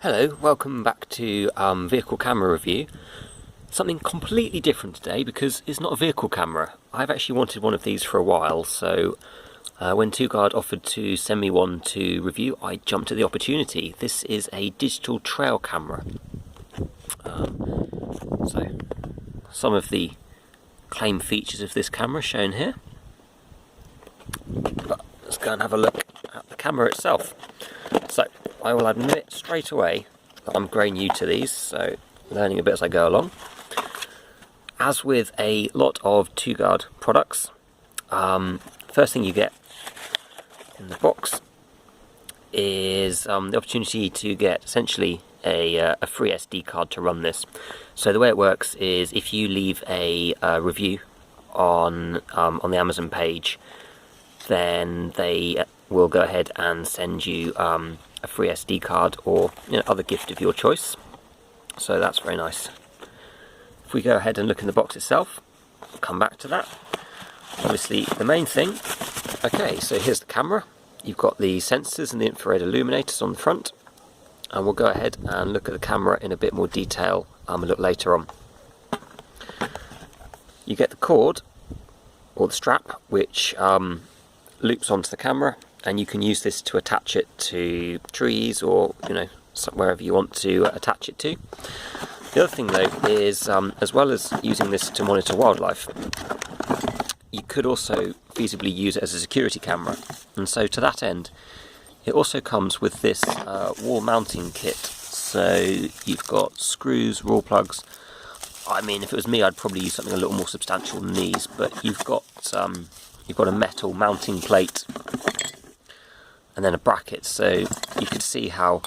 Hello, welcome back to vehicle camera review. Something completely different today because it's not a vehicle camera. I've actually wanted one of these for a while, so when Toguard offered to send me one to review, I jumped at the opportunity. This is a digital trail camera. So some of the claim features of this camera shown here. But let's go and have a look at the camera itself. So I will admit straight away that I'm very new to these, so learning a bit as I go along. As with a lot of Toguard products, first thing you get in the box is the opportunity to get essentially a free SD card to run this. So the way it works is if you leave a review on the Amazon page, then they will go ahead and send you a free SD card or other gift of your choice. So that's very nice. If we go ahead and look in the box itself, I'll come back to that. Obviously the main thing, okay, so here's the camera. You've got the sensors and the infrared illuminators on the front, and we'll go ahead and look at the camera in a bit more detail a little later on. You get the cord or the strap which loops onto the camera, and you can use this to attach it to trees or wherever you want to attach it to. The other thing though is as well as using this to monitor wildlife, you could also feasibly use it as a security camera, and so to that end it also comes with this wall mounting kit. So you've got screws, raw plugs. I mean, if it was me I'd probably use something a little more substantial than these, but you've got a metal mounting plate and then a bracket, so you could see how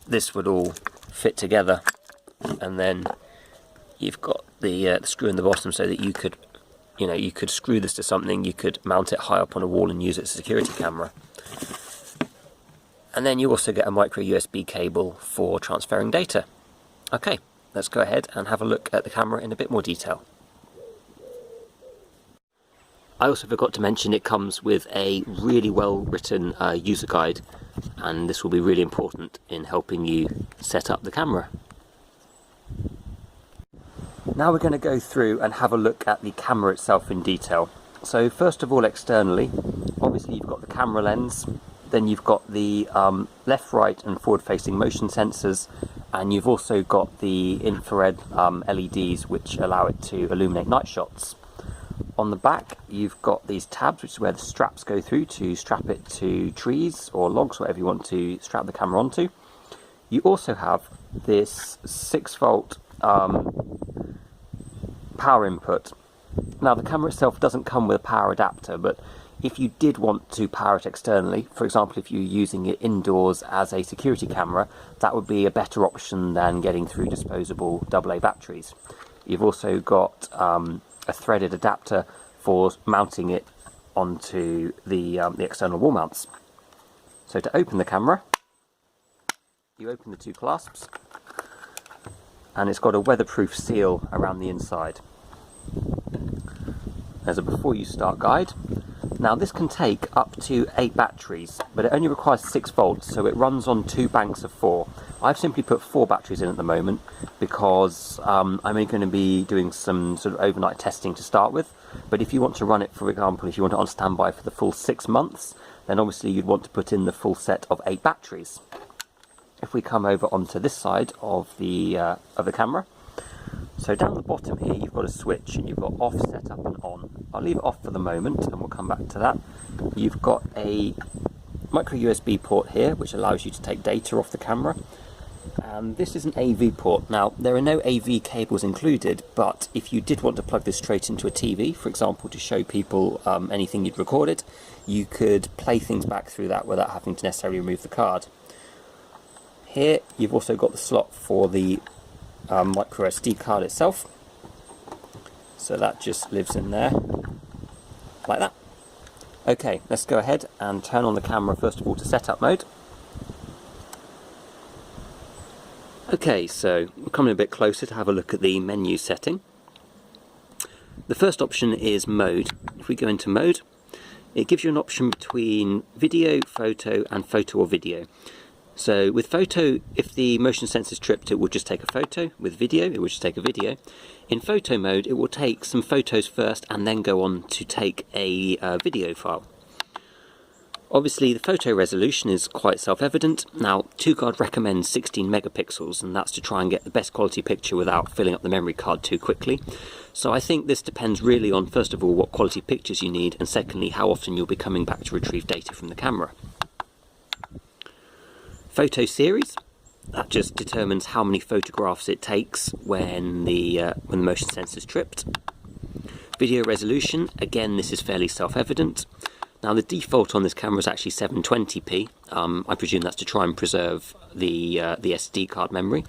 this would all fit together, and then you've got the screw in the bottom so that you could screw this to something, you could mount it high up on a wall and use it as a security camera. And then you also get a micro USB cable for transferring data. Okay, let's go ahead and have a look at the camera in a bit more detail. I also forgot to mention it comes with a really well written user guide, and this will be really important in helping you set up the camera. Now we're going to go through and have a look at the camera itself in detail. So first of all, externally, obviously you've got the camera lens, then you've got the left, right and forward facing motion sensors, and you've also got the infrared LEDs which allow it to illuminate night shots. On the back you've got these tabs, which is where the straps go through to strap it to trees or logs, whatever you want to strap the camera onto. You also have this 6-volt power input. Now the camera itself doesn't come with a power adapter, but if you did want to power it externally, for example if you're using it indoors as a security camera, that would be a better option than getting through disposable AA batteries. You've also got a threaded adapter for mounting it onto the external wall mounts. So to open the camera, you open the two clasps, and it's got a weatherproof seal around the inside. There's a before you start guide. Now this can take up to 8 batteries, but it only requires 6 volts, so it runs on 2 banks of 4. I've simply put 4 batteries in at the moment because I'm only going to be doing some sort of overnight testing to start with. But if you want to run it, for example, if you want it on standby for the full 6 months, then obviously you'd want to put in the full set of 8 batteries. If we come over onto this side of the camera, so down the bottom here you've got a switch, and you've got off, set up and on. I'll leave it off for the moment and we'll come back to that. You've got a micro USB port here which allows you to take data off the camera, and this is an AV port. Now there are no AV cables included, but if you did want to plug this straight into a TV, for example to show people anything you'd recorded, you could play things back through that without having to necessarily remove the card. Here you've also got the slot for the micro SD card itself, so that just lives in there like that. Okay, let's go ahead and turn on the camera first of all to setup mode. Okay, so we're coming a bit closer to have a look at the menu setting. The first option is mode. If we go into mode, it gives you an option between video, photo and photo or video. So with photo, if the motion sensor is tripped, it will just take a photo. With video, it will just take a video. In photo mode, it will take some photos first and then go on to take a video file. Obviously, the photo resolution is quite self-evident. Now, Toguard recommends 16 megapixels, and that's to try and get the best quality picture without filling up the memory card too quickly. So I think this depends really on, first of all, what quality pictures you need, and secondly, how often you'll be coming back to retrieve data from the camera. Photo series, that just determines how many photographs it takes when the motion sensor is tripped. Video resolution, again, this is fairly self-evident. Now the default on this camera is actually 720p. I presume that's to try and preserve the SD card memory.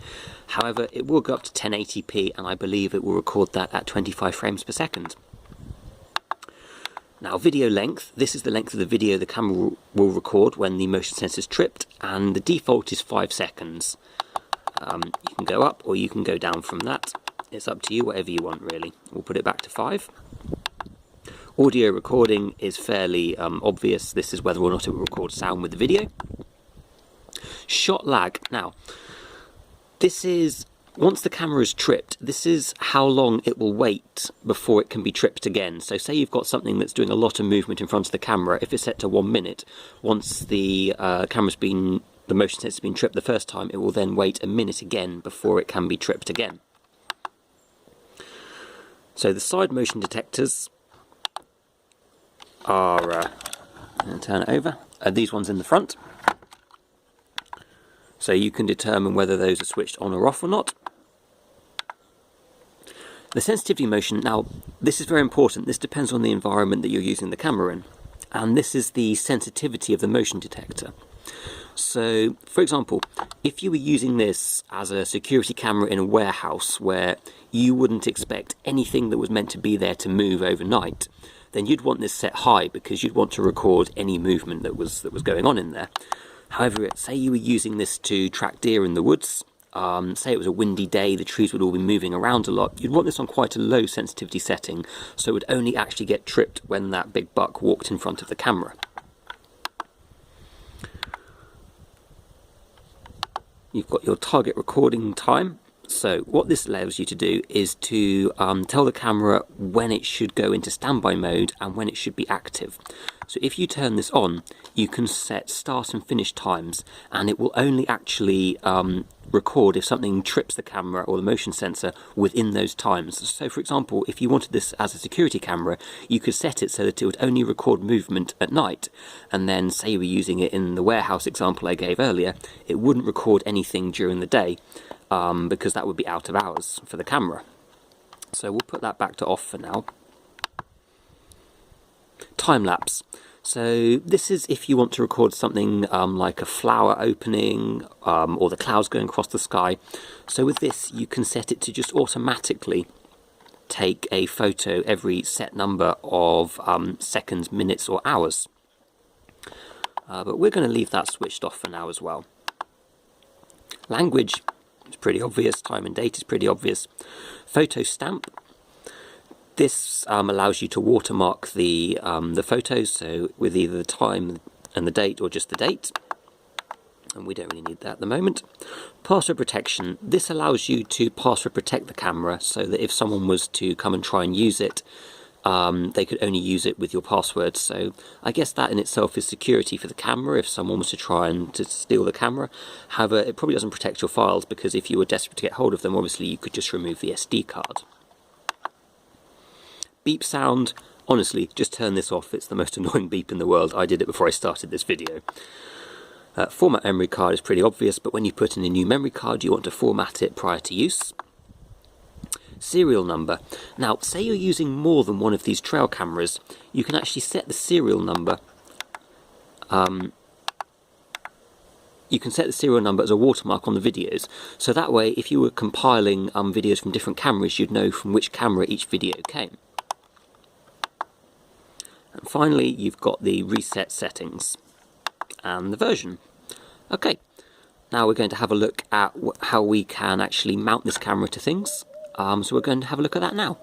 However, it will go up to 1080p, and I believe it will record that at 25 frames per second. Now video length, this is the length of the video the camera will record when the motion sensor is tripped, and the default is 5 seconds. You can go up or you can go down from that. It's up to you, whatever you want really. We'll put it back to 5. Audio recording is fairly obvious. This is whether or not it will record sound with the video. Shot lag. Now, this is, once the camera is tripped, this is how long it will wait before it can be tripped again. So say you've got something that's doing a lot of movement in front of the camera. If it's set to 1 minute, once the the motion sensor has been tripped the first time, it will then wait a minute again before it can be tripped again. So the side motion detectors are, and turn it over, these ones in the front. So you can determine whether those are switched on or off or not. The sensitivity motion, now this is very important, this depends on the environment that you're using the camera in. And this is the sensitivity of the motion detector. So, for example, if you were using this as a security camera in a warehouse where you wouldn't expect anything that was meant to be there to move overnight, then you'd want this set high because you'd want to record any movement that was going on in there. However, say you were using this to track deer in the woods, say it was a windy day, the trees would all be moving around a lot, you'd want this on quite a low sensitivity setting, so it would only actually get tripped when that big buck walked in front of the camera. You've got your target recording time. So what this allows you to do is to tell the camera when it should go into standby mode and when it should be active. So if you turn this on, you can set start and finish times, and it will only actually record if something trips the camera or the motion sensor within those times. So for example, if you wanted this as a security camera, you could set it so that it would only record movement at night, and then say you were using it in the warehouse example I gave earlier, it wouldn't record anything during the day, because that would be out of hours for the camera. So we'll put that back to off for now. Time lapse. So this is if you want to record something like a flower opening or the clouds going across the sky. So with this you can set it to just automatically take a photo every set number of seconds, minutes or hours. But we're going to leave that switched off for now as well. Language. It's pretty obvious, time and date is pretty obvious. Photo stamp. This allows you to watermark the photos, so with either the time and the date or just the date. And we don't really need that at the moment. Password protection. This allows you to password protect the camera so that if someone was to come and try and use it, they could only use it with your password. So I guess that in itself is security for the camera if someone was to try and to steal the camera. However, it probably doesn't protect your files, because if you were desperate to get hold of them, obviously you could just remove the SD card. Beep sound. Honestly, just turn this off. It's the most annoying beep in the world. I did it before I started this video. Format memory card is pretty obvious, but when you put in a new memory card, you want to format it prior to use. Serial number. Now, say you're using more than one of these trail cameras, you can actually set the serial number. You can set the serial number as a watermark on the videos, so that way if you were compiling videos from different cameras, you'd know from which camera each video came. And finally, you've got the reset settings and the version. Okay, now we're going to have a look at how we can actually mount this camera to things. So we're going to have a look at that now.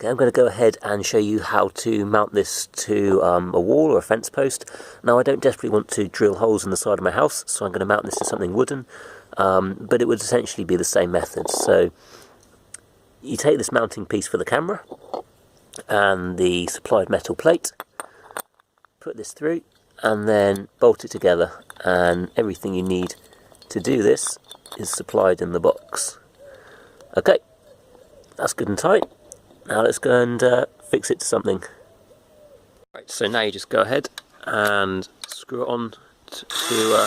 Okay, I'm going to go ahead and show you how to mount this to a wall or a fence post. Now, I don't desperately want to drill holes in the side of my house, so I'm going to mount this to something wooden, but it would essentially be the same method. So you take this mounting piece for the camera and the supplied metal plate, put this through, and then bolt it together, and everything you need to do this is supplied in the box. Okay, that's good and tight. Now let's go and fix it to something. Right, so now you just go ahead and screw it on to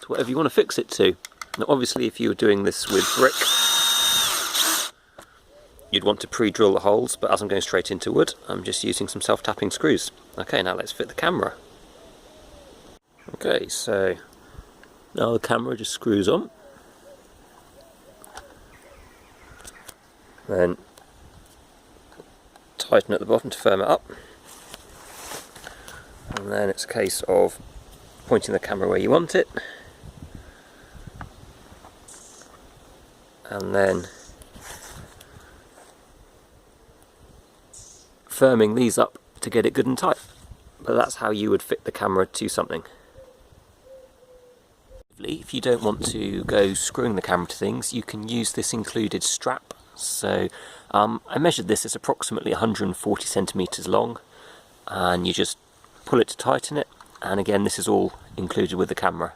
whatever you want to fix it to. Now obviously if you were doing this with brick, you'd want to pre-drill the holes, but as I'm going straight into wood, I'm just using some self-tapping screws. Okay, now let's fit the camera. Okay, so now the camera just screws on. Then tighten at the bottom to firm it up, and then it's a case of pointing the camera where you want it, and then firming these up to get it good and tight. But that's how you would fit the camera to something. If you don't want to go screwing the camera to things, you can use this included strap. So I measured this, it's approximately 140 centimeters long, and you just pull it to tighten it, and again this is all included with the camera.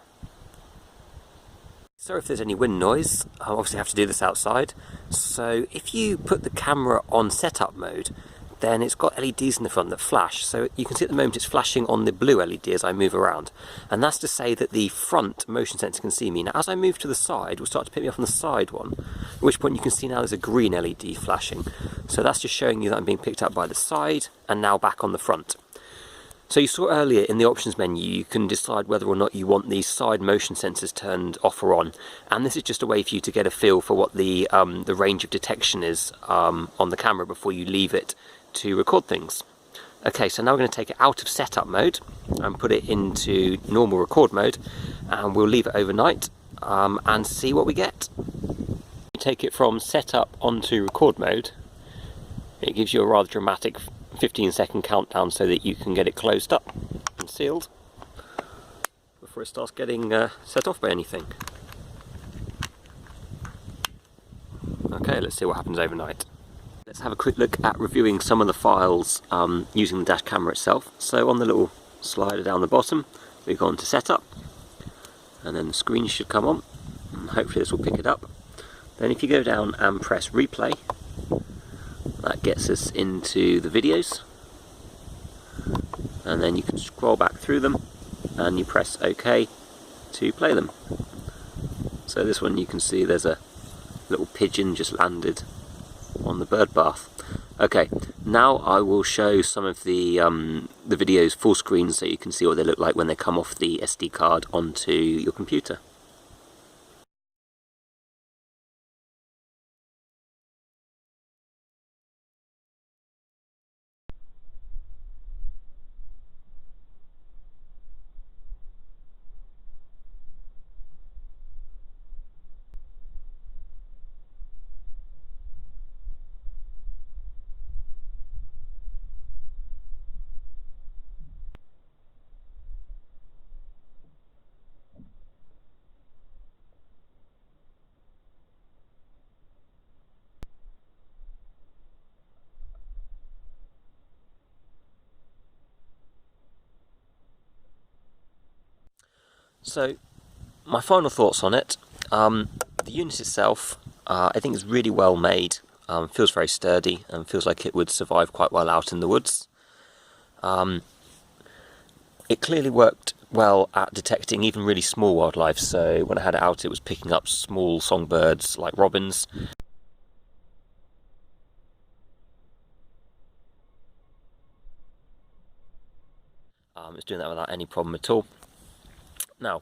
So if there's any wind noise, I obviously have to do this outside, so if you put the camera on setup mode, then it's got LEDs in the front that flash. So you can see at the moment it's flashing on the blue LED as I move around. And that's to say that the front motion sensor can see me. Now as I move to the side, it will start to pick me up on the side one, at which point you can see now there's a green LED flashing. So that's just showing you that I'm being picked up by the side and now back on the front. So you saw earlier in the options menu, you can decide whether or not you want these side motion sensors turned off or on. And this is just a way for you to get a feel for what the range of detection is on the camera before you leave it to record things. Okay, so now we're going to take it out of setup mode and put it into normal record mode, and we'll leave it overnight and see what we get. You take it from setup onto record mode, it gives you a rather dramatic 15-second countdown so that you can get it closed up and sealed before it starts getting set off by anything. Okay, let's see what happens overnight. Let's have a quick look at reviewing some of the files using the dash camera itself. So on the little slider down the bottom, we go on to setup, and then the screen should come on, and hopefully this will pick it up. Then if you go down and press replay, that gets us into the videos, and then you can scroll back through them and you press OK to play them. So this one you can see there's a little pigeon just landed on the bird bath. Okay, now I will show some of the videos full screen so you can see what they look like when they come off the SD card onto your computer. So, my final thoughts on it. The unit itself, I think is really well made, feels very sturdy and feels like it would survive quite well out in the woods. It clearly worked well at detecting even really small wildlife, so when I had it out it was picking up small songbirds like robins. It's doing that without any problem at all. Now,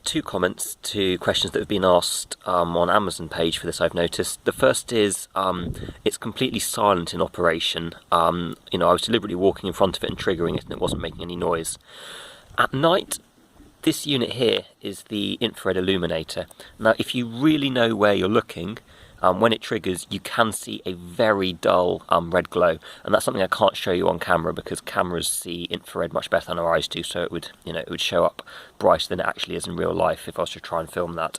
two comments to questions that have been asked on Amazon page for this I've noticed. The first is it's completely silent in operation. You know, I was deliberately walking in front of it and triggering it and it wasn't making any noise. At night, this unit here is the infrared illuminator. Now, if you really know where you're looking, when it triggers, you can see a very dull red glow, and that's something I can't show you on camera because cameras see infrared much better than our eyes do. So it would, it would show up brighter than it actually is in real life if I was to try and film that.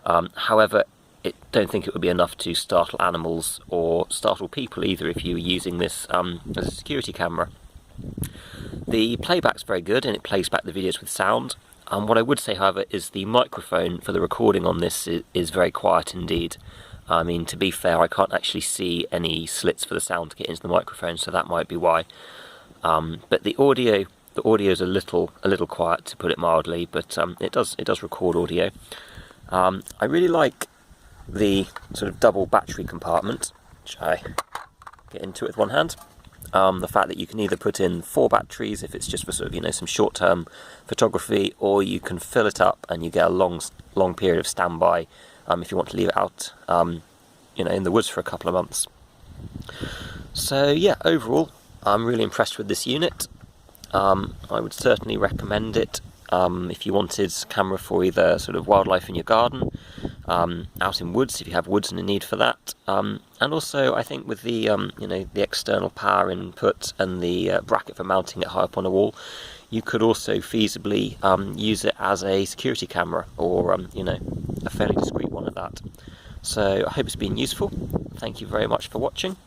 However, I don't think it would be enough to startle animals or startle people either if you were using this as a security camera. The playback's very good and it plays back the videos with sound. What I would say, however, is the microphone for the recording on this is very quiet indeed. I mean, to be fair, I can't actually see any slits for the sound to get into the microphone, so that might be why. But the audio is a little quiet, to put it mildly, but it does record audio. I really like the sort of double battery compartment, which I get into it with one hand. The fact that you can either put in 4 batteries if it's just for sort of, some short-term photography, or you can fill it up and you get a long period of standby if you want to leave it out, in the woods for a couple of months. So yeah, overall, I'm really impressed with this unit. I would certainly recommend it if you wanted a camera for either sort of wildlife in your garden, out in woods if you have woods and a need for that, and also I think with the the external power input and the bracket for mounting it high up on a wall, you could also feasibly use it as a security camera, or a fairly discreet one at that. So I hope it's been useful. Thank you very much for watching.